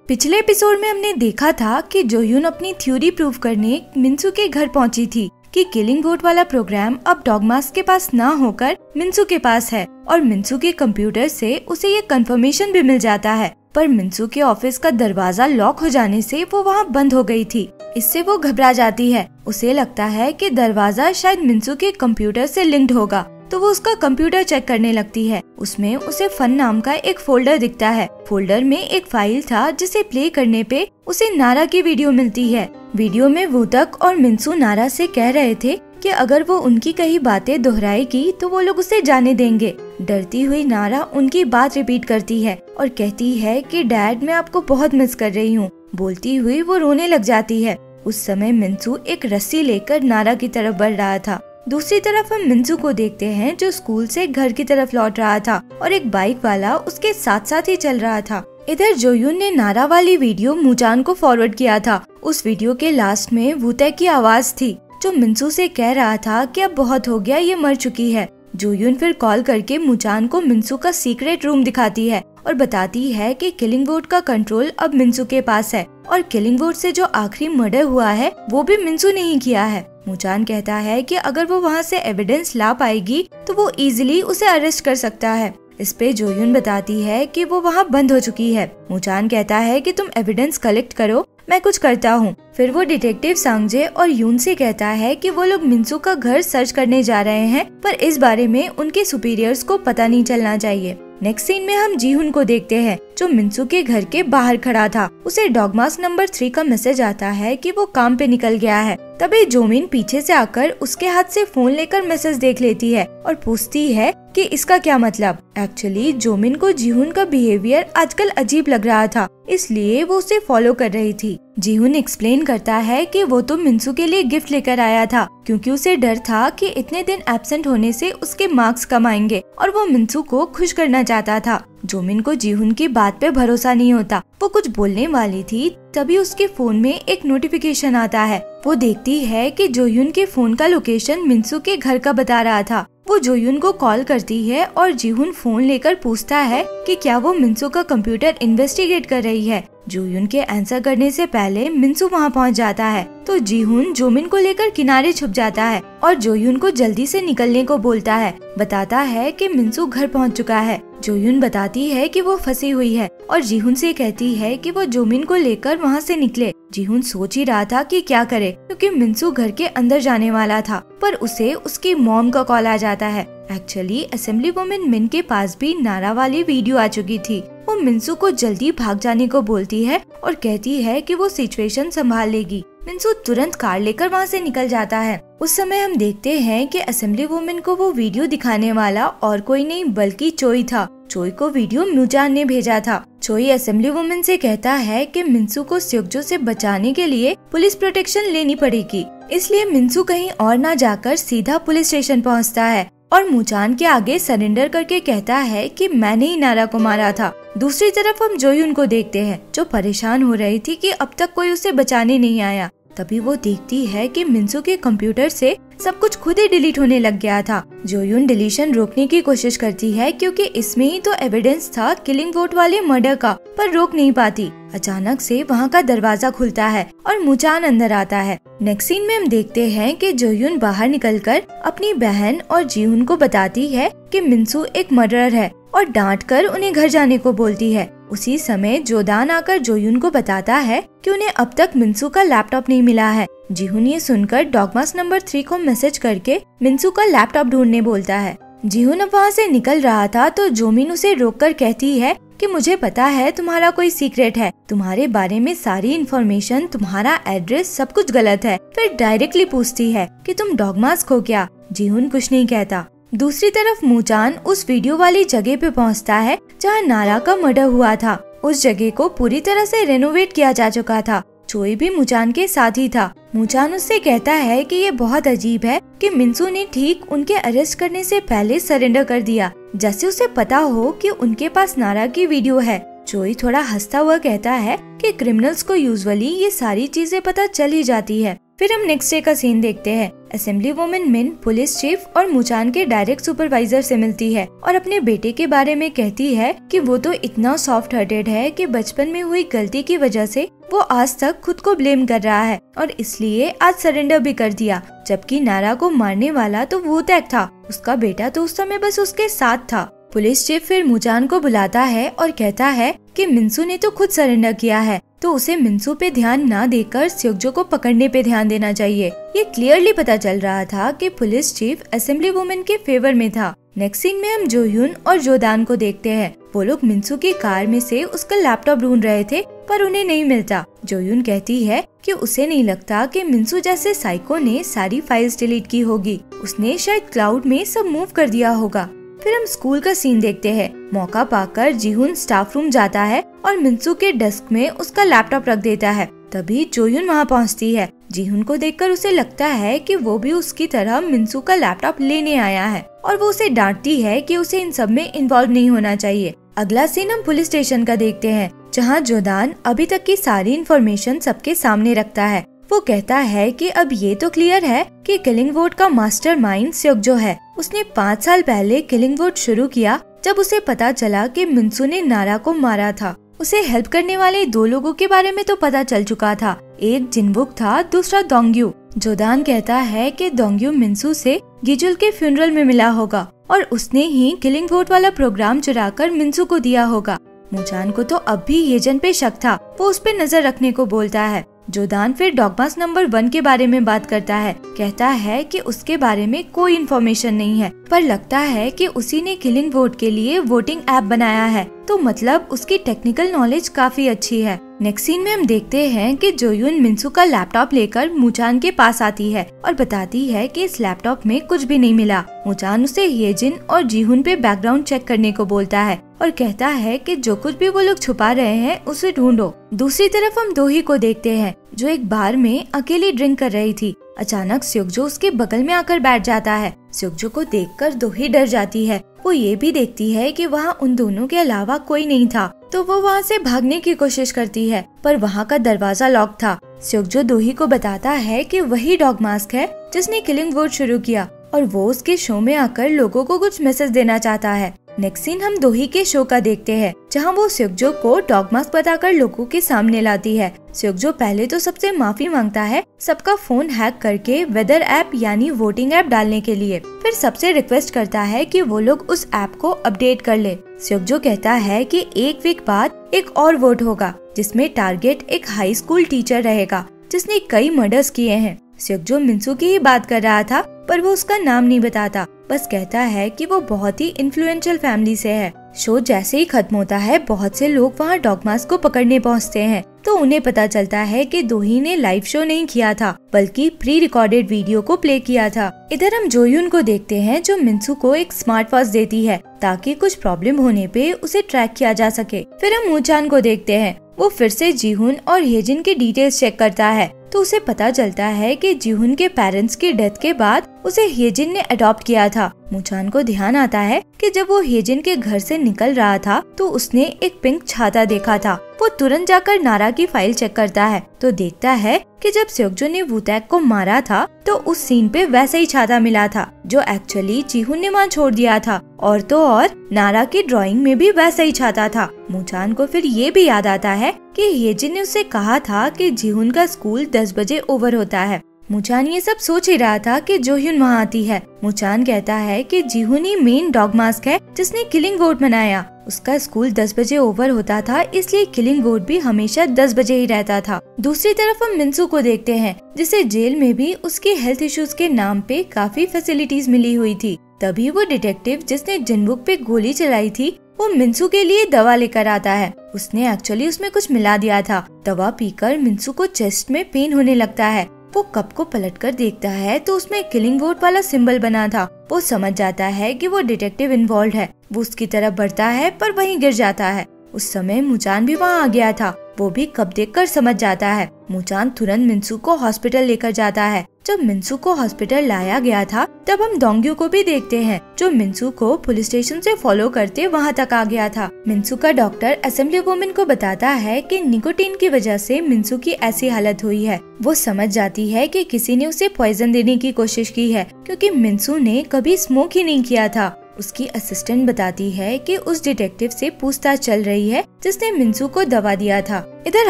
पिछले एपिसोड में हमने देखा था कि जोह्यून अपनी थ्योरी प्रूव करने मिन्सू के घर पहुंची थी कि किलिंग वोट वाला प्रोग्राम अब डॉगमास्क के पास ना होकर मिन्सू के पास है और मिन्सू के कंप्यूटर से उसे ये कंफर्मेशन भी मिल जाता है। पर मिन्सू के ऑफिस का दरवाजा लॉक हो जाने से वो वहाँ बंद हो गई थी। इससे वो घबरा जाती है। उसे लगता है कि दरवाजा शायद मिन्सू के कंप्यूटर से लिंक्ड होगा, तो वो उसका कंप्यूटर चेक करने लगती है। उसमें उसे फन नाम का एक फोल्डर दिखता है। फोल्डर में एक फाइल था जिसे प्ले करने पे उसे नारा की वीडियो मिलती है। वीडियो में वूतक और मिन्सू नारा से कह रहे थे कि अगर वो उनकी कही बातें दोहराएगी तो वो लोग उसे जाने देंगे। डरती हुई नारा उनकी बात रिपीट करती है और कहती है कि डैड मैं आपको बहुत मिस कर रही हूँ। बोलती हुई वो रोने लग जाती है। उस समय मिन्सू एक रस्सी लेकर नारा की तरफ बढ़ रहा था। दूसरी तरफ हम मिन्सू को देखते हैं जो स्कूल से घर की तरफ लौट रहा था और एक बाइक वाला उसके साथ साथ ही चल रहा था। इधर जोह्यून ने नारा वाली वीडियो मूचान को फॉरवर्ड किया था। उस वीडियो के लास्ट में वूतक की आवाज थी जो मिन्सू से कह रहा था कि अब बहुत हो गया, ये मर चुकी है। जोह्यून फिर कॉल करके मूचान को मिन्सू का सीक्रेट रूम दिखाती है और बताती है कि किलिंग वोट का कंट्रोल अब मिन्सू के पास है और किलिंग वोट से जो आखिरी मर्डर हुआ है वो भी मिन्सू ने ही किया है। मूचान कहता है कि अगर वो वहाँ से एविडेंस ला पाएगी तो वो इजीली उसे अरेस्ट कर सकता है। इस पे जोह्यून बताती है कि वो वहाँ बंद हो चुकी है। मूचान कहता है कि तुम एविडेंस कलेक्ट करो, मैं कुछ करता हूँ। फिर वो डिटेक्टिव सांगजे और यून से कहता है कि वो लोग मिन्सू का घर सर्च करने जा रहे हैं, पर इस बारे में उनके सुपीरियर्स को पता नहीं चलना चाहिए। नेक्स्ट सीन में हम जीहुन को देखते हैं जो मिन्सू के घर के बाहर खड़ा था। उसे डॉगमास्क नंबर 3 का मैसेज आता है कि वो काम पे निकल गया है। तभी जोमिन पीछे से आकर उसके हाथ से फोन लेकर मैसेज देख लेती है और पूछती है कि इसका क्या मतलब। एक्चुअली जोमिन को जीहुन का बिहेवियर आजकल अजीब लग रहा था, इसलिए वो उसे फॉलो कर रही थी। जीहुन एक्सप्लेन करता है कि वो तो मिन्सू के लिए गिफ्ट लेकर आया था क्योंकि उसे डर था कि इतने दिन एब्सेंट होने से उसके मार्क्स कम आएंगे और वो मिन्सू को खुश करना चाहता था। जोमिन को जीहुन की बात पे भरोसा नहीं होता। वो कुछ बोलने वाली थी तभी उसके फोन में एक नोटिफिकेशन आता है। वो देखती है कि जोह्यून के फोन का लोकेशन मिन्सू के घर का बता रहा था। वो जोह्यून को कॉल करती है और जीहुन फोन लेकर पूछता है कि क्या वो मिन्सू का कंप्यूटर इन्वेस्टिगेट कर रही है। जोह्यून के आंसर करने से पहले मिन्सू वहाँ पहुँच जाता है तो जीहुन जोमिन को लेकर किनारे छुप जाता है और जोह्यून को जल्दी से निकलने को बोलता है। बताता है कि मिन्सू घर पहुँच चुका है। जोह्यून बताती है कि वो फंसी हुई है और जीहुन से कहती है कि वो जोमिन को लेकर वहाँ से निकले। जीहुन सोच ही रहा था कि क्या करे क्योंकि मिन्सू घर के अंदर जाने वाला था, पर उसे उसकी मॉम का कॉल आ जाता है। एक्चुअली असेंबली वुमेन मिन के पास भी नारा वाली वीडियो आ चुकी थी। वो मिन्सू को जल्दी भाग जाने को बोलती है और कहती है कि वो सिचुएशन संभाल लेगी। मिन्सू तुरंत कार लेकर वहाँ से निकल जाता है। उस समय हम देखते हैं कि असेंबली वुमेन को वो वीडियो दिखाने वाला और कोई नहीं बल्कि चोई था। चोई को वीडियो मूचान ने भेजा था। चोई असेंबली वुमेन से कहता है कि मिन्सू को स्योग्जो से बचाने के लिए पुलिस प्रोटेक्शन लेनी पड़ेगी, इसलिए मिन्सू कहीं और न जाकर सीधा पुलिस स्टेशन पहुँचता है और मूचान के आगे सरेंडर करके कहता है कि मैंने ही नारा को मारा था। दूसरी तरफ हम जोह्यून को देखते हैं जो परेशान हो रही थी कि अब तक कोई उसे बचाने नहीं आया। तभी वो देखती है कि मिन्सू के कंप्यूटर से सब कुछ खुद ही डिलीट होने लग गया था। जोह्यून डिलीशन रोकने की कोशिश करती है क्योंकि इसमें ही तो एविडेंस था किलिंग वोट वाले मर्डर का, पर रोक नहीं पाती। अचानक से वहाँ का दरवाजा खुलता है और मूचान अंदर आता है। नेक्स्ट सीन में हम देखते हैं कि जोह्यून बाहर निकलकर अपनी बहन और जीहुन को बताती है कि मिन्सू एक मर्डरर है और डांट कर उन्हें घर जाने को बोलती है। उसी समय जोदान आकर जोह्यून को बताता है कि उन्हें अब तक मिन्सू का लैपटॉप नहीं मिला है। जीहुन ये सुनकर डॉगमास्क नंबर 3 को मैसेज करके मिन्सू का लैपटॉप ढूंढने बोलता है। जीहुन अब वहाँ से निकल रहा था तो जोमिन उसे रोककर कहती है कि मुझे पता है तुम्हारा कोई सीक्रेट है, तुम्हारे बारे में सारी इन्फॉर्मेशन, तुम्हारा एड्रेस सब कुछ गलत है। फिर डायरेक्टली पूछती है कि तुम डॉगमास्क हो क्या। जीहुन कुछ नहीं कहता। दूसरी तरफ मूचान उस वीडियो वाली जगह पे पहुंचता है जहां नारा का मर्डर हुआ था। उस जगह को पूरी तरह से रेनोवेट किया जा चुका था। चोई भी मूचान के साथ ही था। मूचान उससे कहता है कि ये बहुत अजीब है कि मिन्सू ने ठीक उनके अरेस्ट करने से पहले सरेंडर कर दिया, जैसे उसे पता हो कि उनके पास नारा की वीडियो है। चोई थोड़ा हंसता हुआ कहता है कि क्रिमिनल्स को यूजुअली ये सारी चीजें पता चल ही जाती है। फिर हम नेक्स्ट डे का सीन देखते हैं। असेंबली वुमेन मिन पुलिस चीफ और मुचान के डायरेक्ट सुपरवाइजर से मिलती है और अपने बेटे के बारे में कहती है कि वो तो इतना सॉफ्ट हार्टेड है कि बचपन में हुई गलती की वजह से वो आज तक खुद को ब्लेम कर रहा है और इसलिए आज सरेंडर भी कर दिया, जबकि नारा को मारने वाला तो वुतैक था, उसका बेटा तो उस समय बस उसके साथ था। पुलिस चीफ फिर मुचान को बुलाता है और कहता है कि मिन्सू ने तो खुद सरेंडर किया है, तो उसे मिन्सू पे ध्यान ना देकर स्योग्जो को पकड़ने पे ध्यान देना चाहिए। ये क्लियरली पता चल रहा था कि पुलिस चीफ असेंबली वुमेन के फेवर में था। नेक्स्ट सीन में हम जोह्यून और जोदान को देखते हैं। वो लोग मिन्सू की कार में से उसका लैपटॉप ढूंढ रहे थे पर उन्हें नहीं मिलता। जोह्यून कहती है कि उसे नहीं लगता कि मिन्सू जैसे साइको ने सारी फाइल्स डिलीट की होगी, उसने शायद क्लाउड में सब मूव कर दिया होगा। फिर हम स्कूल का सीन देखते हैं। मौका पाकर जीहुन स्टाफ रूम जाता है और मिन्सू के डेस्क में उसका लैपटॉप रख देता है। तभी जोह्यून वहाँ पहुँचती है। जीहुन को देखकर उसे लगता है कि वो भी उसकी तरह मिन्सू का लैपटॉप लेने आया है और वो उसे डांटती है कि उसे इन सब में इन्वॉल्व नहीं होना चाहिए। अगला सीन हम पुलिस स्टेशन का देखते हैं, जहाँ जोदान अभी तक की सारी इन्फॉर्मेशन सबके सामने रखता है। वो कहता है कि अब ये तो क्लियर है कि किलिंग वोट का मास्टरमाइंड स्योग्जो है। उसने 5 साल पहले किलिंग वोट शुरू किया जब उसे पता चला कि मिन्सू ने नारा को मारा था। उसे हेल्प करने वाले 2 लोगों के बारे में तो पता चल चुका था, एक जिनवुक था, दूसरा दोंग्यू। जोदान कहता है कि दोंग्यू मिन्सू से गिजुल के फ्यूनरल में मिला होगा और उसने ही किलिंग वोट वाला प्रोग्राम चुराकर मिन्सू को दिया होगा। मुचान को तो अब भी येजन पे शक था, वो उस पे नजर रखने को बोलता है। जोदान फिर डॉगमास नंबर 1 के बारे में बात करता है, कहता है कि उसके बारे में कोई इन्फॉर्मेशन नहीं है, पर लगता है कि उसी ने किलिंग वोट के लिए वोटिंग ऐप बनाया है, तो मतलब उसकी टेक्निकल नॉलेज काफी अच्छी है। नेक्स्ट सीन में हम देखते हैं कि जोह्यून मिन्सू का लैपटॉप लेकर मुचान के पास आती है और बताती है कि इस लैपटॉप में कुछ भी नहीं मिला। मुचान उसे येजिन और जीहुन पे बैकग्राउंड चेक करने को बोलता है और कहता है कि जो कुछ भी वो लोग छुपा रहे हैं उसे ढूंढो। दूसरी तरफ हम दोही को देखते हैं, जो एक बार में अकेली ड्रिंक कर रही थी। अचानक स्योग्जो उसके बगल में आकर बैठ जाता है। स्योग्जो को देखकर दोही डर जाती है। वो ये भी देखती है कि वहाँ उन दोनों के अलावा कोई नहीं था, तो वो वहाँ से भागने की कोशिश करती है, पर वहाँ का दरवाजा लॉक था। स्योग्जो दोही को बताता है कि वही डॉग मास्क है जिसने किलिंग वोट शुरू किया और वो उसके शो में आकर लोगों को कुछ मैसेज देना चाहता है। नेक्स्ट सीन हम दोही के शो का देखते हैं, जहाँ वो स्योग्जो को डॉग मास्क बताकर लोगों के सामने लाती है। स्योग्जो पहले तो सबसे माफी मांगता है सबका फोन हैक करके वेदर ऐप यानी वोटिंग ऐप डालने के लिए, फिर सबसे रिक्वेस्ट करता है कि वो लोग उस ऐप को अपडेट कर ले। स्योग्जो कहता है कि 1 वीक बाद एक और वोट होगा जिसमें टारगेट एक हाई स्कूल टीचर रहेगा जिसने कई मर्डर्स किए हैं। स्योग्जो मिन्सू की ही बात कर रहा था, पर वो उसका नाम नहीं बताता, बस कहता है कि वो बहुत ही इन्फ्लुएंशियल फैमिली से है। शो जैसे ही खत्म होता है, बहुत से लोग वहाँ डॉगमास को पकड़ने पहुँचते हैं, तो उन्हें पता चलता है कि दोही ने लाइव शो नहीं किया था बल्कि प्री रिकॉर्डेड वीडियो को प्ले किया था। इधर हम जोह्यून को देखते हैं, जो मिन्सू को एक स्मार्ट वॉच देती है ताकि कुछ प्रॉब्लम होने पे उसे ट्रैक किया जा सके। फिर हम मुचान को देखते हैं, वो फिर से जीहुन और येजिन की डिटेल्स चेक करता है, तो उसे पता चलता है कि जीहुन के पेरेंट्स की डेथ के बाद उसे येजिन ने अडॉप्ट किया था। मुचान को ध्यान आता है कि जब वो येजिन के घर से निकल रहा था तो उसने एक पिंक छाता देखा था। वो तुरंत जाकर नारा की फाइल चेक करता है तो देखता है कि जब स्योग्जो ने वुतैक को मारा था तो उस सीन पे वैसा ही छाता मिला था जो एक्चुअली जीहुन ने वहाँ छोड़ दिया था, और तो और नारा की ड्राइंग में भी वैसा ही छाता था। मुचान को फिर ये भी याद आता है कि येजिन ने उसे कहा था कि जीहुन का स्कूल 10 बजे ओवर होता है। मुचान ये सब सोच ही रहा था कि जोह्यून वहाँ आती है। मुचान कहता है कि जीहुन ही मेन डॉग मास्क है जिसने किलिंग वोट मनाया। उसका स्कूल 10 बजे ओवर होता था, इसलिए किलिंग वोट भी हमेशा 10 बजे ही रहता था। दूसरी तरफ हम मिन्सू को देखते हैं, जिसे जेल में भी उसके हेल्थ इश्यूज के नाम पे काफी फैसिलिटीज मिली हुई थी। तभी वो डिटेक्टिव जिसने जिनवुक पे गोली चलाई थी वो मिन्सू के लिए दवा लेकर आता है। उसने एक्चुअली उसमें कुछ मिला दिया था। दवा पीकर मिन्सू को चेस्ट में पेन होने लगता है। वो कप को पलटकर देखता है तो उसमें किलिंग वोट वाला सिंबल बना था। वो समझ जाता है कि वो डिटेक्टिव इन्वॉल्व है। वो उसकी तरफ बढ़ता है पर वहीं गिर जाता है। उस समय मुचान भी वहाँ आ गया था। वो भी कप देखकर समझ जाता है। मुचान तुरंत मिन्सू को हॉस्पिटल लेकर जाता है। जब मिनसू को हॉस्पिटल लाया गया था तब हम डोंग्यू को भी देखते हैं जो मिनसू को पुलिस स्टेशन से फॉलो करते वहां तक आ गया था। मिनसू का डॉक्टर असेंबली वुमेन को बताता है कि निकोटीन की वजह से मिनसू की ऐसी हालत हुई है। वो समझ जाती है कि किसी ने उसे पॉइजन देने की कोशिश की है क्योंकि मिनसू ने कभी स्मोक ही नहीं किया था। उसकी असिस्टेंट बताती है कि उस डिटेक्टिव से पूछताछ चल रही है जिसने मिनसू को दवा दिया था। इधर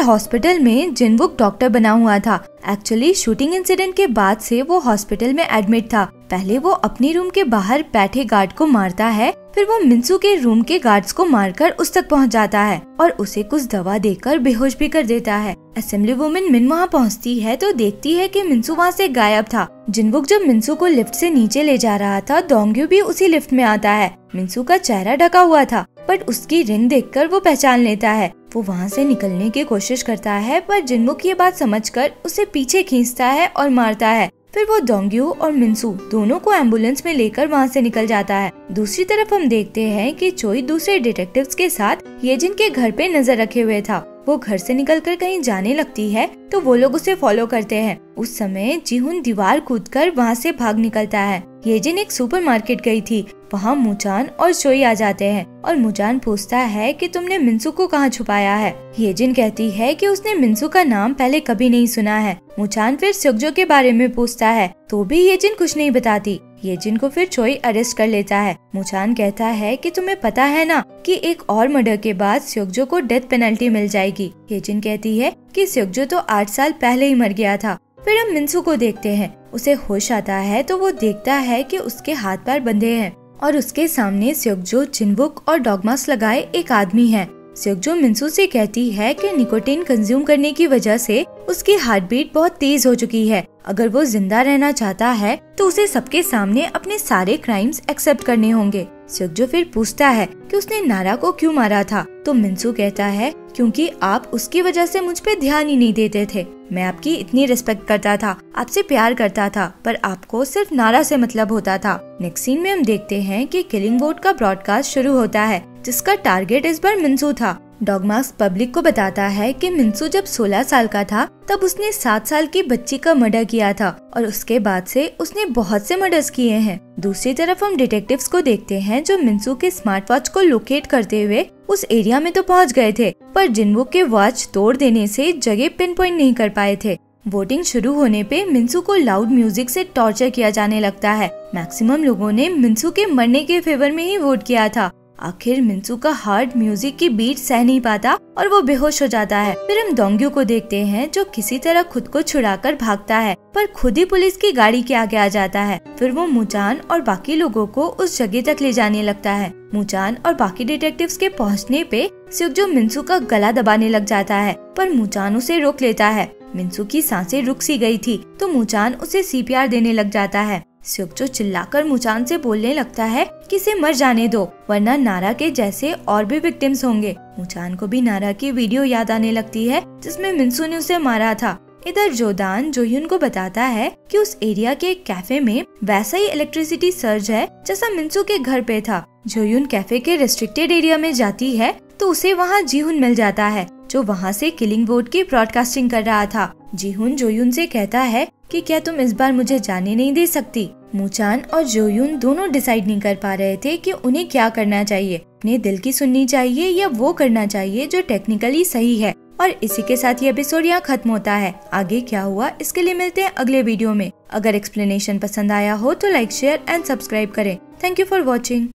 हॉस्पिटल में जिनवुक डॉक्टर बना हुआ था। एक्चुअली शूटिंग इंसिडेंट के बाद से वो हॉस्पिटल में एडमिट था। पहले वो अपने रूम के बाहर बैठे गार्ड को मारता है, फिर वो मिनसू के रूम के गार्ड्स को मारकर उस तक पहुंच जाता है और उसे कुछ दवा देकर बेहोश भी कर देता है। असेंबली वुमेन मिन वहां पहुंचती है तो देखती है कि मिनसू वहां से गायब था। जिनवुक जब मिनसू को लिफ्ट से नीचे ले जा रहा था, डोंग्यू भी उसी लिफ्ट में आता है। मिनसू का चेहरा ढका हुआ था बट उसकी रिंग देखकर वो पहचान लेता है। वो वहाँ से निकलने की कोशिश करता है पर जिनवुक ये बात समझकर उसे पीछे खींचता है और मारता है। फिर वो डोंग्यू और मिनसू दोनों को एम्बुलेंस में लेकर वहाँ से निकल जाता है। दूसरी तरफ हम देखते हैं कि चोई दूसरे डिटेक्टिव्स के साथ येजिन के घर पे नजर रखे हुए था। वो घर से निकलकर कहीं जाने लगती है तो वो लोग उसे फॉलो करते हैं। उस समय जीहुन दीवार कूदकर वहाँ से भाग निकलता है। येजिन एक सुपरमार्केट गई थी। वहाँ मुचान और चोई आ जाते हैं और मुचान पूछता है कि तुमने मिनसू को कहाँ छुपाया है। येजिन कहती है कि उसने मिनसू का नाम पहले कभी नहीं सुना है। मुचान फिर स्योग्जो के बारे में पूछता है तो भी येजिन कुछ नहीं बताती। येजिन को फिर चोई अरेस्ट कर लेता है। मुचान कहता है कि तुम्हें पता है ना कि एक और मर्डर के बाद स्योग्जो को डेथ पेनल्टी मिल जाएगी। येजिन कहती है कि स्योग्जो तो 8 साल पहले ही मर गया था। फिर हम मिनसू को देखते हैं। उसे होश आता है तो वो देखता है कि उसके हाथ पैर बंधे हैं और उसके सामने स्योग्जो, जिनवुक और डॉगमास लगाए एक आदमी है। स्योग्जो मिनसू से कहती है कि निकोटीन कंज्यूम करने की वजह से उसकी हार्ट बीट बहुत तेज हो चुकी है। अगर वो जिंदा रहना चाहता है तो उसे सबके सामने अपने सारे क्राइम्स एक्सेप्ट करने होंगे। स्योग्जो फिर पूछता है कि उसने नारा को क्यों मारा था तो मिनसू कहता है क्योंकि आप उसकी वजह से मुझ पे ध्यान ही नहीं देते थे। मैं आपकी इतनी रिस्पेक्ट करता था, आपसे प्यार करता था, पर आपको सिर्फ नारा से मतलब होता था। नेक्स्ट सीन में हम देखते हैं कि किलिंग वोट का ब्रॉडकास्ट शुरू होता है जिसका टारगेट इस बार मिनसू था। डॉगमास पब्लिक को बताता है कि मिनसू जब 16 साल का था तब उसने 7 साल की बच्ची का मर्डर किया था और उसके बाद से उसने बहुत से मर्डर्स किए हैं। दूसरी तरफ हम डिटेक्टिव्स को देखते हैं जो मिनसू के स्मार्ट वॉच को लोकेट करते हुए उस एरिया में तो पहुंच गए थे पर जिनवुक के वॉच तोड़ देने से जगह पिन पॉइंट नहीं कर पाए थे। वोटिंग शुरू होने पे मिनसू को लाउड म्यूजिक से टॉर्चर किया जाने लगता है। मैक्सिमम लोगों ने मिनसू के मरने के फेवर में ही वोट किया था। आखिर मिनसू का हार्ट म्यूजिक की बीट सह नहीं पाता और वो बेहोश हो जाता है। फिर हम डोंग्यू को देखते हैं जो किसी तरह खुद को छुड़ाकर भागता है पर खुद ही पुलिस की गाड़ी के आगे आ जाता है। फिर वो मुचान और बाकी लोगों को उस जगह तक ले जाने लगता है। मुचान और बाकी डिटेक्टिव्स के पहुंचने पे स्योग्जो मिनसू का गला दबाने लग जाता है पर मुचान उसे रोक लेता है। मिनसू की सांसें रुक सी गई थी तो मुचान उसे सीपीआर देने लग जाता है। स्योग्जो चिल्लाकर मुचान से बोलने लगता है कि इसे मर जाने दो वरना नारा के जैसे और भी विक्टिम्स होंगे। मुचान को भी नारा की वीडियो याद आने लगती है जिसमें मिनसू ने उसे मारा था। इधर जोदान जोह्युन को बताता है कि उस एरिया के एक कैफे में वैसा ही इलेक्ट्रिसिटी सर्ज है जैसा मिनसू के घर पे था। जोह्युन कैफे के रिस्ट्रिक्टेड एरिया में जाती है तो उसे वहाँ जीहुन मिल जाता है जो वहाँ से किलिंग वोट की ब्रॉडकास्टिंग कर रहा था। जीहुन जोह्युन से कहता है कि क्या तुम इस बार मुझे जाने नहीं दे सकती। मुचान और जोह्युन दोनों डिसाइड नहीं कर पा रहे थे कि उन्हें क्या करना चाहिए, अपने दिल की सुननी चाहिए या वो करना चाहिए जो टेक्निकली सही है। और इसी के साथ ये एपिसोड यहाँ खत्म होता है। आगे क्या हुआ इसके लिए मिलते हैं अगले वीडियो में। अगर एक्सप्लेनेशन पसंद आया हो तो लाइक, शेयर एंड सब्सक्राइब करें। Thank you for watching.